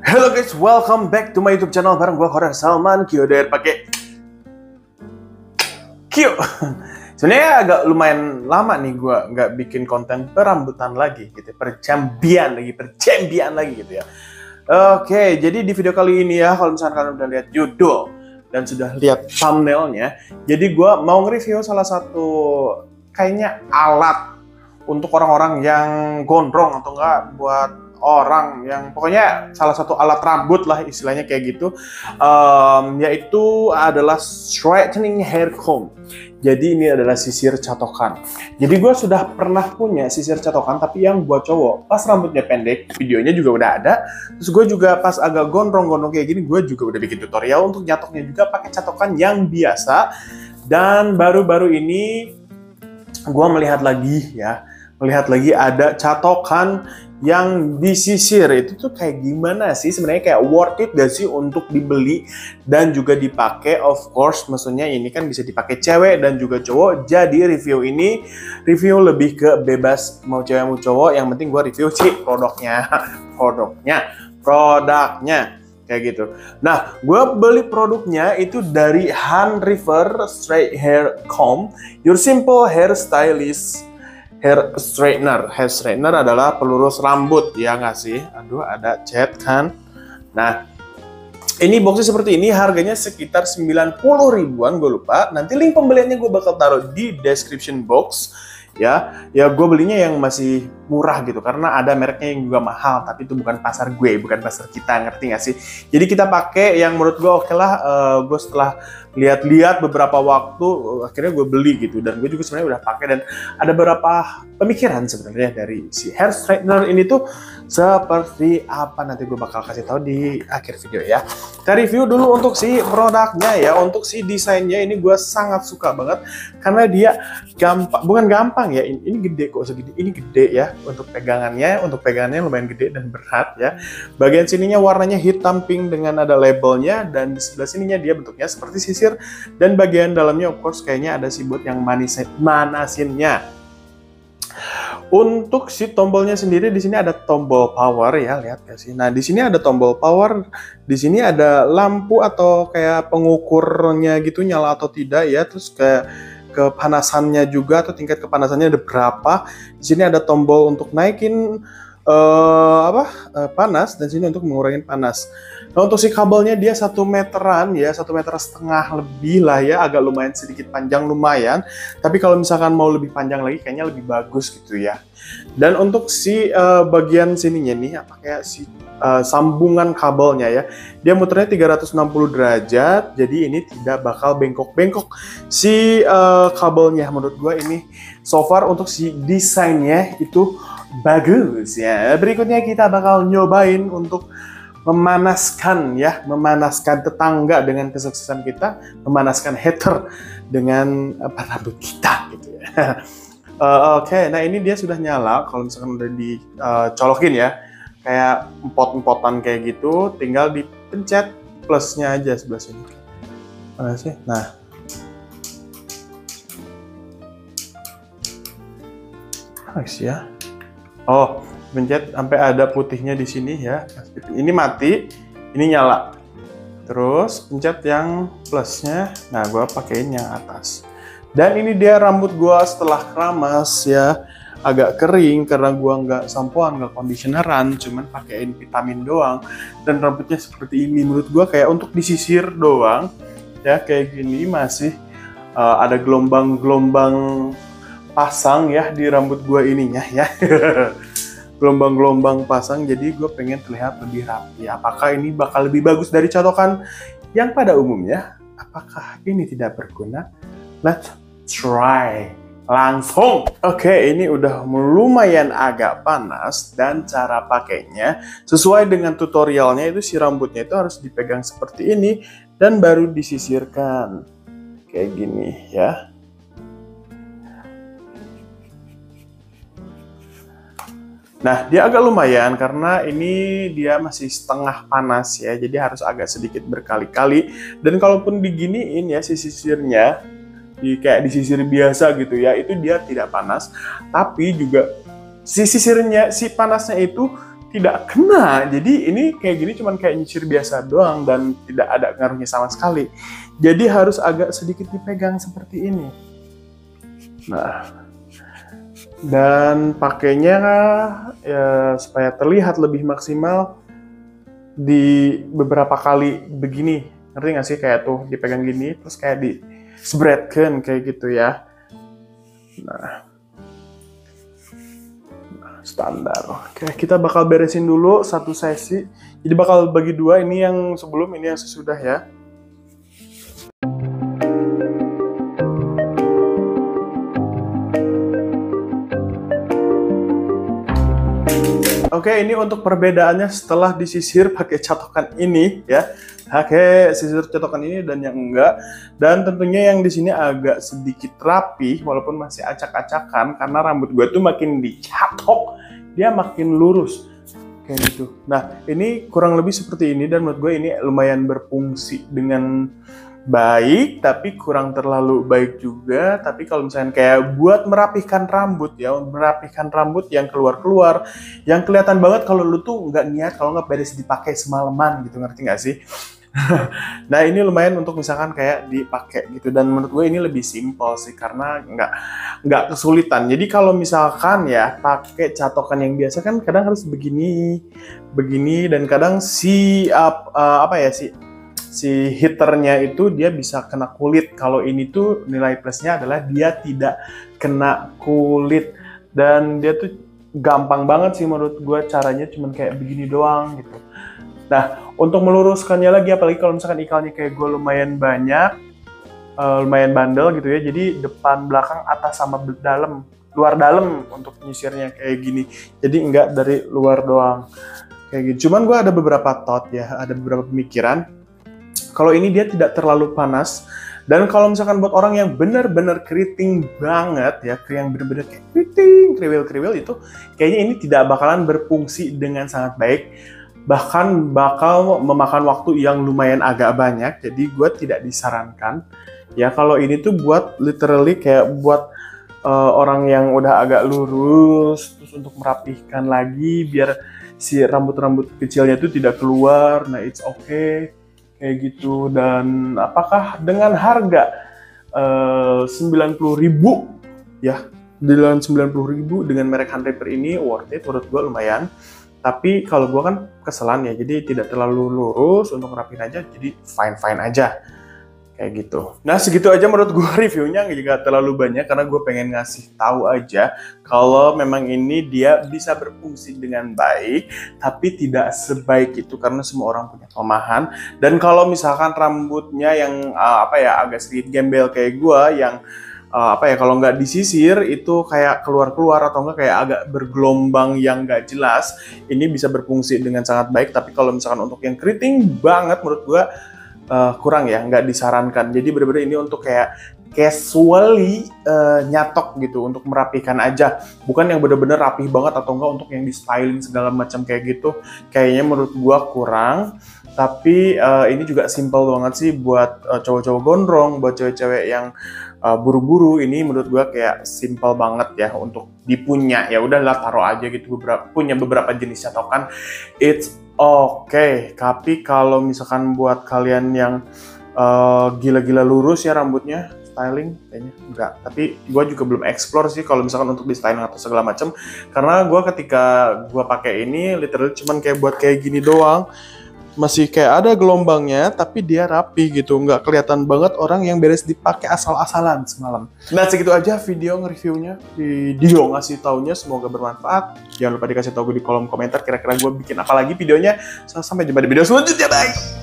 Hello guys, welcome back to my YouTube channel bareng gue Korea Salman Kyoder pakai Kyo. Sebenarnya agak lumayan lama nih gue nggak bikin konten perambutan lagi gitu, percambian lagi gitu ya. Oke, jadi di video kali ini ya, kalau misalkan kalian udah lihat judul dan sudah lihat thumbnailnya, jadi gue mau nge-review salah satu kayaknya alat untuk orang-orang yang gondrong atau enggak buat orang yang pokoknya salah satu alat rambut lah istilahnya kayak gitu, yaitu adalah straightening hair comb. Jadi ini adalah sisir catokan. Jadi gue sudah pernah punya sisir catokan tapi yang buat cowok pas rambutnya pendek, videonya juga udah ada. Terus gue juga pas agak gondrong-gondrong kayak gini, gue juga udah bikin tutorial untuk nyatoknya juga pakai catokan yang biasa. Dan baru-baru ini gue melihat lagi ada catokan yang disisir. Itu tuh kayak gimana sih sebenarnya, kayak worth it gak sih untuk dibeli dan juga dipakai? Of course, maksudnya ini kan bisa dipakai cewek dan juga cowok. Jadi review ini lebih ke bebas mau cewek mau cowok, yang penting gue review sih produknya kayak gitu. Nah, gue beli produknya itu dari Han River Straight Hair Comb, your simple hair stylist hair straightener. Hair straightener adalah pelurus rambut, ya nggak sih? Aduh, ada cat kan? Nah, ini boxnya seperti ini, harganya sekitar 90 ribuan, gue lupa. Nanti link pembeliannya gue bakal taruh di description box. Ya gue belinya yang masih murah gitu, karena ada mereknya yang juga mahal, tapi itu bukan pasar gue, bukan pasar kita, ngerti nggak sih? Jadi kita pakai yang menurut gue oke lah. Gue setelah lihat-lihat beberapa waktu, akhirnya gue beli gitu, dan gue juga sebenarnya udah pakai, dan ada beberapa pemikiran sebenarnya dari si hair straightener ini tuh seperti apa, nanti gue bakal kasih tahu di akhir video ya. Kita review dulu untuk si produknya ya. Untuk si desainnya ini gue sangat suka banget, karena dia bukan gampang ya, ini gede kok segini, ini gede ya untuk pegangannya lumayan gede dan berat ya. Bagian sininya warnanya hitam pink dengan ada labelnya, dan di sebelah sininya dia bentuknya seperti sisir, dan bagian dalamnya of course kayaknya ada sibut yang manasinnya. Untuk si tombolnya sendiri, di sini ada tombol power ya, lihat ya sih. Nah, di sini ada tombol power, di sini ada lampu atau kayak pengukurnya gitu, nyala atau tidak ya. Terus kayak kepanasannya juga, atau tingkat kepanasannya ada berapa. Di sini ada tombol untuk naikin panas, dan sini untuk mengurangi panas. Nah, untuk si kabelnya dia 1 meteran ya, 1,5 meter lebih lah ya, agak lumayan sedikit panjang lumayan. Tapi kalau misalkan mau lebih panjang lagi kayaknya lebih bagus gitu ya. Dan untuk si bagian sininya nih, kayak si sambungan kabelnya ya, dia muternya 360 derajat, jadi ini tidak bakal bengkok-bengkok si kabelnya. Menurut gue ini so far untuk si desainnya itu bagus ya. Berikutnya kita bakal nyobain untuk memanaskan tetangga dengan kesuksesan kita, memanaskan hater dengan rambut kita gitu ya. Oke, nah ini dia sudah nyala. Kalau misalkan udah dicolokin ya, kayak empot-empotan kayak gitu, tinggal dipencet plusnya aja sebelah sini. Mana sih? Nah, nice ya. Oh, pencet sampai ada putihnya di sini ya. Ini mati, ini nyala. Terus pencet yang plusnya. Nah, gue pakein yang atas. Dan ini dia rambut gue setelah keramas ya, agak kering karena gue nggak sampoan, nggak conditioneran, cuman pakein vitamin doang. Dan rambutnya seperti ini. Menurut gue kayak untuk disisir doang ya, kayak gini masih ada gelombang-gelombang pasang ya di rambut gue ininya ya. Gelombang-gelombang pasang, jadi gue pengen terlihat lebih rapi. Apakah ini bakal lebih bagus dari catokan yang pada umumnya? Apakah ini tidak berguna? Let's try langsung. Oke, ini udah lumayan agak panas, dan cara pakainya sesuai dengan tutorialnya itu si rambutnya itu harus dipegang seperti ini dan baru disisirkan kayak gini ya. Nah, dia agak lumayan karena ini dia masih setengah panas ya, jadi harus agak sedikit berkali-kali. Dan kalaupun diginiin ya si sisirnya, kayak disisir biasa gitu ya, itu dia tidak panas. Tapi juga si sisirnya, si panasnya itu tidak kena. Jadi ini kayak gini cuman kayak nyisir biasa doang dan tidak ada ngaruhnya sama sekali. Jadi harus agak sedikit dipegang seperti ini. Nah, dan pakainya ya supaya terlihat lebih maksimal di beberapa kali begini. Ngerti nggak sih, kayak tuh dipegang gini terus kayak di spreadkan kayak gitu ya. Nah, standar. Oke, kita bakal beresin dulu satu sesi. Jadi bakal bagi dua, ini yang sebelum, ini yang sesudah ya. Oke, ini untuk perbedaannya setelah disisir pakai catokan ini ya. Pakai sisir catokan ini dan yang enggak. Dan tentunya yang di sini agak sedikit rapi walaupun masih acak-acakan karena rambut gue tuh makin dicatok dia makin lurus kayak gitu. Nah, ini kurang lebih seperti ini dan menurut gue ini lumayan berfungsi dengan baik, tapi kurang terlalu baik juga. Tapi kalau misalnya kayak buat merapihkan rambut ya, merapihkan rambut yang keluar-keluar, yang kelihatan banget kalau lu tuh nggak niat, kalau nggak beres dipakai semalaman gitu, ngerti nggak sih? Nah, ini lumayan untuk misalkan kayak dipakai gitu, dan menurut gue ini lebih simpel sih karena nggak kesulitan. Jadi kalau misalkan ya pakai catokan yang biasa kan kadang harus begini dan kadang si heaternya itu dia bisa kena kulit. Kalau ini tuh nilai plusnya adalah dia tidak kena kulit dan dia tuh gampang banget sih menurut gue, caranya cuman kayak begini doang gitu. Nah, untuk meluruskannya lagi, apalagi kalau misalkan ikalnya kayak gue lumayan banyak, lumayan bandel gitu ya, jadi depan, belakang, atas, sama dalam, luar dalam untuk nyisirnya kayak gini. Jadi enggak dari luar doang kayak gitu. Cuman gue ada beberapa thought ya, ada beberapa pemikiran. Kalau ini dia tidak terlalu panas, dan kalau misalkan buat orang yang benar-benar keriting banget ya, yang benar-benar kayak keriting, kriwil-kriwil itu, kayaknya ini tidak bakalan berfungsi dengan sangat baik. Bahkan bakal memakan waktu yang lumayan agak banyak, jadi gue tidak disarankan. Ya kalau ini tuh buat literally kayak buat orang yang udah agak lurus, terus untuk merapihkan lagi biar si rambut-rambut kecilnya itu tidak keluar. Nah, it's okay kayak gitu. Dan apakah dengan harga 90.000 ya, dengan 90.000 dengan merek Hand Reaper ini worth it, menurut gue lumayan. Tapi kalau gue kan keselan ya, jadi tidak terlalu lurus, untuk rapiin aja, jadi fine-fine aja. Kayak gitu. Nah, segitu aja menurut gue reviewnya, nggak terlalu banyak, karena gue pengen ngasih tahu aja kalau memang ini dia bisa berfungsi dengan baik, tapi tidak sebaik itu, karena semua orang punya kelemahan. Dan kalau misalkan rambutnya yang agak sedikit gembel kayak gue, yang kalau nggak disisir itu kayak keluar-keluar atau enggak kayak agak bergelombang yang nggak jelas, ini bisa berfungsi dengan sangat baik. Tapi kalau misalkan untuk yang keriting banget, menurut gua kurang ya, nggak disarankan. Jadi bener-bener ini untuk kayak casually nyatok gitu, untuk merapikan aja, bukan yang bener-bener rapih banget atau enggak untuk yang di styling segala macam kayak gitu. Kayaknya menurut gua kurang. Tapi ini juga simple banget sih buat cowok-cowok gondrong, buat cewek-cewek yang buru-buru. Ini menurut gue kayak simple banget ya untuk dipunya. Ya udahlah, taruh aja gitu, punya beberapa jenis catokan, it's okay. Tapi kalau misalkan buat kalian yang gila-gila lurus ya rambutnya, styling kayaknya enggak. Tapi gue juga belum explore sih kalau misalkan untuk di styling atau segala macam, karena gue ketika gue pakai ini literally cuman kayak buat kayak gini doang, masih kayak ada gelombangnya, tapi dia rapi gitu, nggak kelihatan banget orang yang beres dipakai asal-asalan semalam. Nah, segitu aja video nge-reviewnya, video ngasih taunya, semoga bermanfaat. Jangan lupa dikasih tahu gue di kolom komentar kira-kira gue bikin apa lagi videonya. Sampai jumpa di video selanjutnya, bye!